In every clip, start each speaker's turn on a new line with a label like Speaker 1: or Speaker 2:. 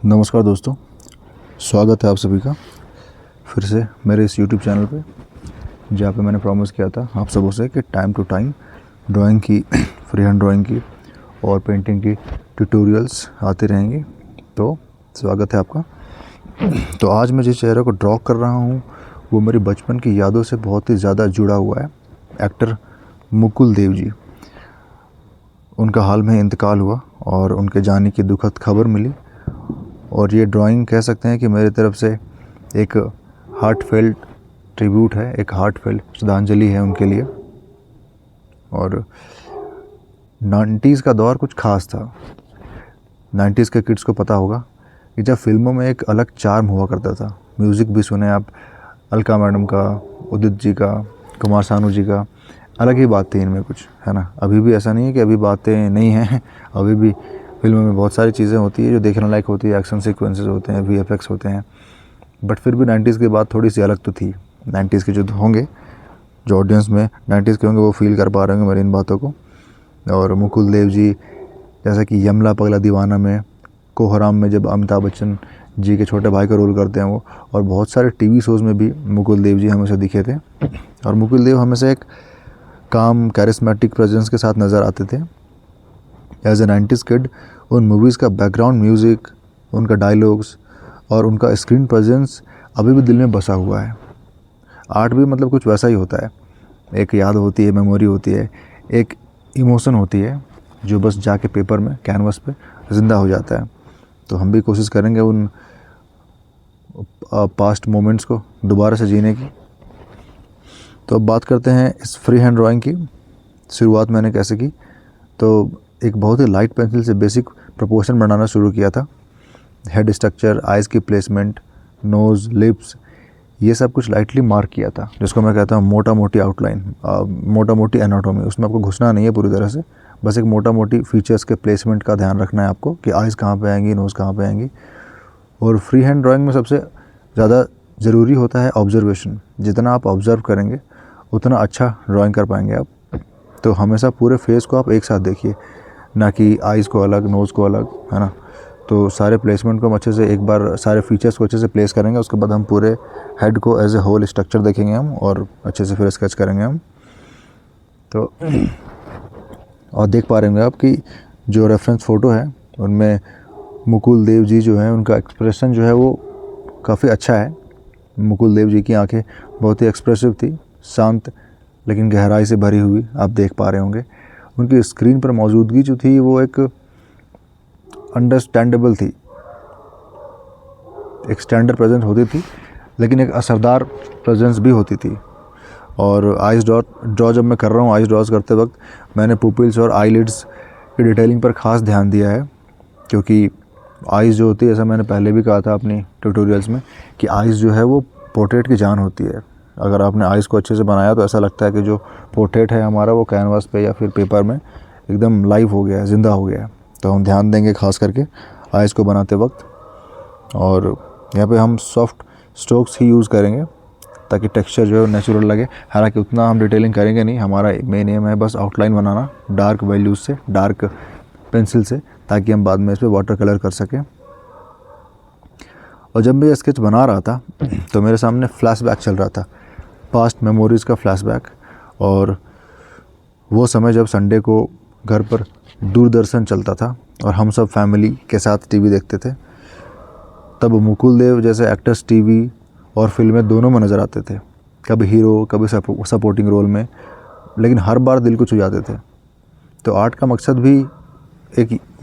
Speaker 1: नमस्कार दोस्तों, स्वागत है आप सभी का फिर से मेरे इस YouTube चैनल पे, जहाँ पे मैंने प्रॉमिस किया था आप सबों से कि टाइम टू टाइम ड्राइंग की फ्री हैंड ड्राइंग की और पेंटिंग की ट्यूटोरियल्स आते रहेंगे। तो स्वागत है आपका। तो आज मैं जिस चेहरे को ड्रॉ कर रहा हूँ वो मेरी बचपन की यादों से बहुत ही ज़्यादा जुड़ा हुआ है। एक्टर मुकुल देव जी, उनका हाल में इंतकाल हुआ और उनके जाने की दुखद खबर मिली। और ये ड्राइंग कह सकते हैं कि मेरी तरफ से एक हार्टफेल्ट ट्रिब्यूट है, एक हार्टफेल्ट श्रद्धांजलि है उनके लिए। और 90s का दौर कुछ ख़ास था। 90s के किड्स को पता होगा कि जब फिल्मों में एक अलग चार्म हुआ करता था। म्यूज़िक भी सुने आप, अलका मैडम का, उदित जी का, कुमार सानू जी का, अलग ही बात थी इनमें कुछ, है ना। अभी भी ऐसा नहीं है कि अभी बातें नहीं हैं, अभी भी फिल्मों में बहुत सारी चीज़ें होती है जो देखने लायक होती है। एक्शन सीक्वेंसेस होते हैं, VFX होते हैं, बट फिर भी 90s की बात थोड़ी सी अलग तो थी। 90s के जो होंगे, जो ऑडियंस में 90s के होंगे, वो फील कर पा रहे होंगे मेरी इन बातों को। और मुकुल देव जी, जैसा कि यमला पगला दीवाना में, कोहराम में जब अमिताभ बच्चन जी के छोटे भाई का रोल करते हैं वो, और बहुत सारे TV शोज़ में भी मुकुल देव जी हमेशा दिखे थे। और मुकुल देव हमेशा एक काम कैरिस्मेटिक प्रेजेंस के साथ नज़र आते थे। एज ए 90s किड, उन मूवीज़ का बैकग्राउंड म्यूज़िक, उनका डायलॉग्स और उनका स्क्रीन प्रेजेंस अभी भी दिल में बसा हुआ है। आर्ट भी मतलब कुछ वैसा ही होता है, एक याद होती है, मेमोरी होती है, एक इमोशन होती है जो बस जाके पेपर में, कैनवस पे ज़िंदा हो जाता है। तो हम भी कोशिश करेंगे उन पास्ट मोमेंट्स को दोबारा से जीने की। तो अब बात करते हैं इस फ्री हैंड ड्राइंग की। शुरुआत मैंने कैसे की, तो एक बहुत ही लाइट पेंसिल से बेसिक प्रोपोर्शन बनाना शुरू किया था। हेड स्ट्रक्चर, आइज़ की प्लेसमेंट, नोज़, लिप्स, ये सब कुछ लाइटली मार्क किया था, जिसको मैं कहता हूँ मोटा मोटी आउटलाइन, मोटा मोटी एनाटॉमी। उसमें आपको घुसना नहीं है पूरी तरह से, बस एक मोटा मोटी फीचर्स के प्लेसमेंट का ध्यान रखना है आपको कि आइज़ कहाँ पे आएंगी, नोज़ कहाँ पे आएंगी। और फ्री हैंड ड्राइंग में सबसे ज़्यादा ज़रूरी होता है ऑब्जर्वेशन। जितना आप ऑब्ज़र्व करेंगे उतना अच्छा ड्राइंग कर पाएंगे आप। तो हमेशा पूरे फेस को आप एक साथ देखिए, ना कि आइज़ को अलग, नोज़ को अलग, है ना। तो सारे प्लेसमेंट को हम अच्छे से एक बार, सारे फीचर्स को अच्छे से प्लेस करेंगे। उसके बाद हम पूरे हेड को एज ए होल स्ट्रक्चर देखेंगे हम, और अच्छे से फिर स्केच करेंगे हम। तो और देख पा रहे होंगे आप कि जो रेफरेंस फ़ोटो है उनमें मुकुल देव जी जो है, उनका एक्सप्रेशन जो है वो काफ़ी अच्छा है। मुकुल देव जी की आंखें बहुत ही एक्सप्रेसिव थी, शांत लेकिन गहराई से भरी हुई, आप देख पा रहे होंगे। उनकी स्क्रीन पर मौजूदगी जो थी वो एक अंडरस्टैंडेबल थी, एक स्टैंडर्ड प्रेजेंस होती थी, लेकिन एक असरदार प्रेजेंस भी होती थी। और आइज़ ड्रॉ जब मैं कर रहा हूँ, आइज़ ड्रॉज करते वक्त मैंने पुपिल्स और आईलिड्स की डिटेलिंग पर ख़ास ध्यान दिया है, क्योंकि आइज़ जो होती है, जैसा मैंने पहले भी कहा था अपनी ट्यूटोरियल्स में, कि आइज़ जो है वो पोर्ट्रेट की जान होती है। अगर आपने आइज़ को अच्छे से बनाया तो ऐसा लगता है कि जो पोर्ट्रेट है हमारा वो कैनवास पे या फिर पेपर में एकदम लाइव हो गया है, ज़िंदा हो गया है। तो हम ध्यान देंगे ख़ास करके आइज़ को बनाते वक्त। और यहाँ पे हम सॉफ्ट स्ट्रोक्स ही यूज़ करेंगे ताकि टेक्सचर जो है नेचुरल लगे। हालांकि उतना हम डिटेलिंग करेंगे नहीं, हमारा मेन एम है बस आउटलाइन बनाना डार्क वैल्यूज़ से, डार्क पेंसिल से, ताकि हम बाद में इस पर वाटर कलर कर सकें। और जब मैं स्केच बना रहा था तो मेरे सामने फ्लैशबैक चल रहा था, पास्ट मेमोरीज़ का फ्लैशबैक। और वो समय जब संडे को घर पर दूरदर्शन चलता था और हम सब फैमिली के साथ TV देखते थे, तब मुकुल देव जैसे एक्टर्स TV और फिल्में दोनों में नज़र आते थे, कभी हीरो, कभी सपोर्टिंग रोल में, लेकिन हर बार दिल को छू जाते थे। तो आर्ट का मकसद भी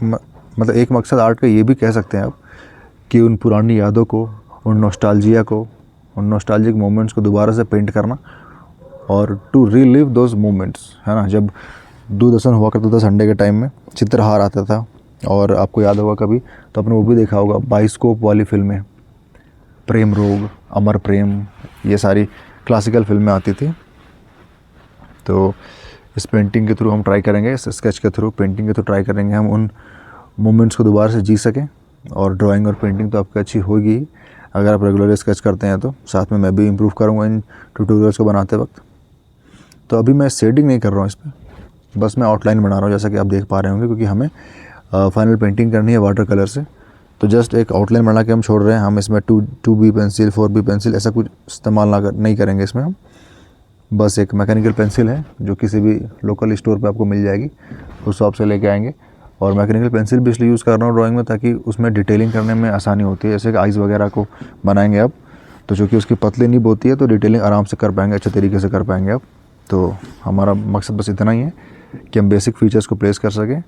Speaker 1: मतलब एक मकसद आर्ट का ये भी कह सकते हैं आप कि उन पुरानी यादों को, उन नॉस्टैल्जिया को, उन नॉस्टैल्जिक मोमेंट्स को दोबारा से पेंट करना, और टू रीलिव दोज मोमेंट्स, है ना। जब दूरदर्शन हुआ करता था संडे के टाइम में, चित्रहार आता था, और आपको याद होगा कभी तो आपने वो भी देखा होगा, बाइस्कोप वाली फिल्में, प्रेम रोग, अमर प्रेम, ये सारी क्लासिकल फिल्में आती थी। तो इस पेंटिंग के थ्रू हम ट्राई करेंगे, इस स्केच के थ्रू, पेंटिंग के थ्रू ट्राई करेंगे हम उन मोमेंट्स को दोबारा से जी सकें। और ड्राइंग और पेंटिंग तो आपकी अच्छी होगी अगर आप रेगुलर स्केच करते हैं, तो साथ में मैं भी इम्प्रूव करूँगा इन ट्यूटोरियल्स को बनाते वक्त। तो अभी मैं शेडिंग नहीं कर रहा हूँ इस पर, बस मैं आउटलाइन बना रहा हूँ, जैसा कि आप देख पा रहे होंगे, क्योंकि हमें फाइनल पेंटिंग करनी है वाटर कलर से। तो जस्ट एक आउटलाइन बना के हम छोड़ रहे हैं। हम इसमें 2B पेंसिल 4B पेंसिल ऐसा कुछ इस्तेमाल नहीं करेंगे इसमें हम। बस एक मैकेनिकल पेंसिल है जो किसी भी लोकल स्टोर पे आपको मिल जाएगी, उस शॉप से लेके आएंगे। और मैकेनिकल पेंसिल भी इसलिए यूज़ कर रहा हूँ ड्राइंग में ताकि उसमें डिटेलिंग करने में आसानी होती है। जैसे कि आइज़ वगैरह को बनाएंगे आप, तो चूँकि उसकी पतली नीब होती है तो डिटेलिंग आराम से कर पाएंगे, अच्छे तरीके से कर पाएंगे आप। तो हमारा मकसद बस इतना ही है कि हम बेसिक फीचर्स को प्लेस कर सकें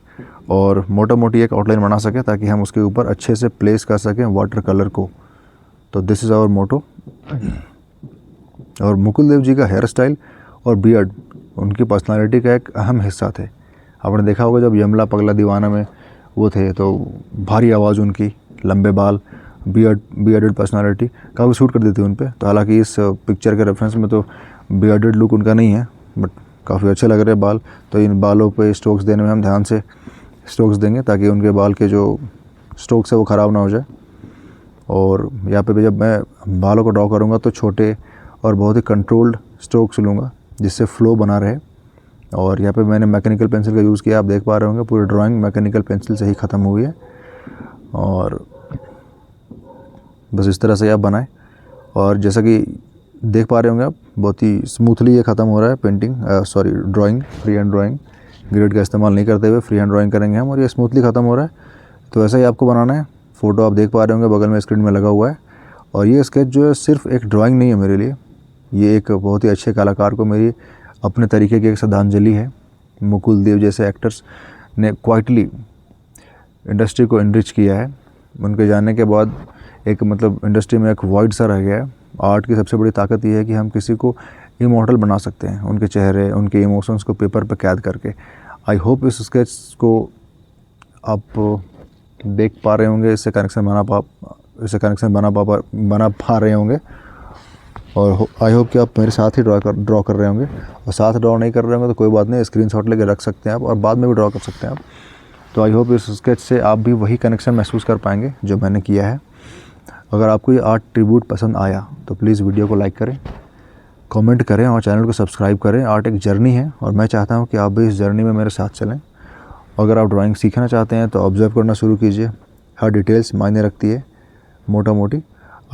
Speaker 1: और मोटा मोटी एक आउटलाइन बना सकें ताकि हम उसके ऊपर अच्छे से प्लेस कर सकें वाटर कलर को। तो दिस इज़ आवर मोटो। और मुकुल देव जी का हेयर स्टाइल और बियर्ड उनकी पर्सनालिटी का एक अहम हिस्सा थे। आपने देखा होगा जब यमला पगला दीवाना में वो थे तो भारी आवाज़ उनकी, लंबे बाल, बियर्डेड पर्सनालिटी काफ़ी सूट कर देती है उन पे। तो हालांकि इस पिक्चर के रेफरेंस में तो बियर्डेड लुक उनका नहीं है, बट काफ़ी अच्छे लग रहे हैं बाल। तो इन बालों पे स्ट्रोक्स देने में हम ध्यान से स्ट्रोक्स देंगे ताकि उनके बाल के जो स्ट्रोक्स है वो ख़राब ना हो जाए। और यहाँ पे भी जब मैं बालों को ड्रॉ करूँगा तो छोटे और बहुत ही कंट्रोल्ड स्ट्रोक्स लूँगा जिससे फ्लो बना रहे। और यहाँ पे मैंने मैकेनिकल पेंसिल का यूज़ किया, आप देख पा रहे होंगे पूरी ड्राइंग मैकेनिकल पेंसिल से ही ख़त्म हुई है। और बस इस तरह से आप बनाएं। और जैसा कि देख पा रहे होंगे आप, बहुत ही स्मूथली ये ख़त्म हो रहा है drawing, free hand drawing. Grade का इस्तेमाल नहीं करते हुए फ्री हैंड ड्राइंग करेंगे हम और ये स्मूथली ख़त्म हो रहा है। तो ऐसा ही आपको बनाना है। फ़ोटो आप देख पा रहे होंगे बगल में स्क्रीन में लगा हुआ है। और ये स्केच जो है सिर्फ एक ड्राइंग नहीं है मेरे लिए, ये एक बहुत ही अच्छे कलाकार को मेरी अपने तरीके की एक श्रद्धांजलि है। मुकुल देव जैसे एक्टर्स ने क्वाइटली इंडस्ट्री को इनरिच किया है। उनके जाने के बाद एक इंडस्ट्री में एक वॉइड सा रह गया है। आर्ट की सबसे बड़ी ताकत ये है कि हम किसी को इमॉर्टल बना सकते हैं, उनके चेहरे, उनके इमोशंस को पेपर पे कैद करके। आई होप इस स्केच को आप देख पा रहे होंगे, इससे कनेक्शन बना पा रहे होंगे। और आई होप कि आप मेरे साथ ही ड्रॉ कर रहे होंगे। और साथ ड्रॉ नहीं कर रहे होंगे तो कोई बात नहीं, स्क्रीनशॉट लेके रख सकते हैं आप और बाद में भी ड्रॉ कर सकते हैं आप। तो आई होप इस स्केच से आप भी वही कनेक्शन महसूस कर पाएंगे जो मैंने किया है। अगर आपको ये आर्ट ट्रिब्यूट पसंद आया तो प्लीज़ वीडियो को लाइक करें, कमेंट करें और चैनल को सब्सक्राइब करें। आर्ट एक जर्नी है और मैं चाहता हूँ कि आप भी इस जर्नी में मेरे साथ चलें। अगर आप ड्राइंग सीखना चाहते हैं तो ऑब्जर्व करना शुरू कीजिए। हर डिटेल्स मायने रखती है। मोटा मोटी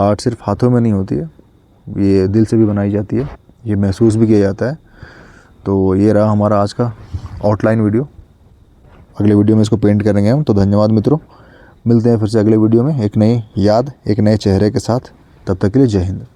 Speaker 1: आर्ट सिर्फ हाथों में नहीं होती है, ये दिल से भी बनाई जाती है, ये महसूस भी किया जाता है। तो ये रहा हमारा आज का आउटलाइन वीडियो। अगले वीडियो में इसको पेंट करेंगे हम। तो धन्यवाद मित्रों, मिलते हैं फिर से अगले वीडियो में एक नई याद, एक नए चेहरे के साथ। तब तक के लिए जय हिंद।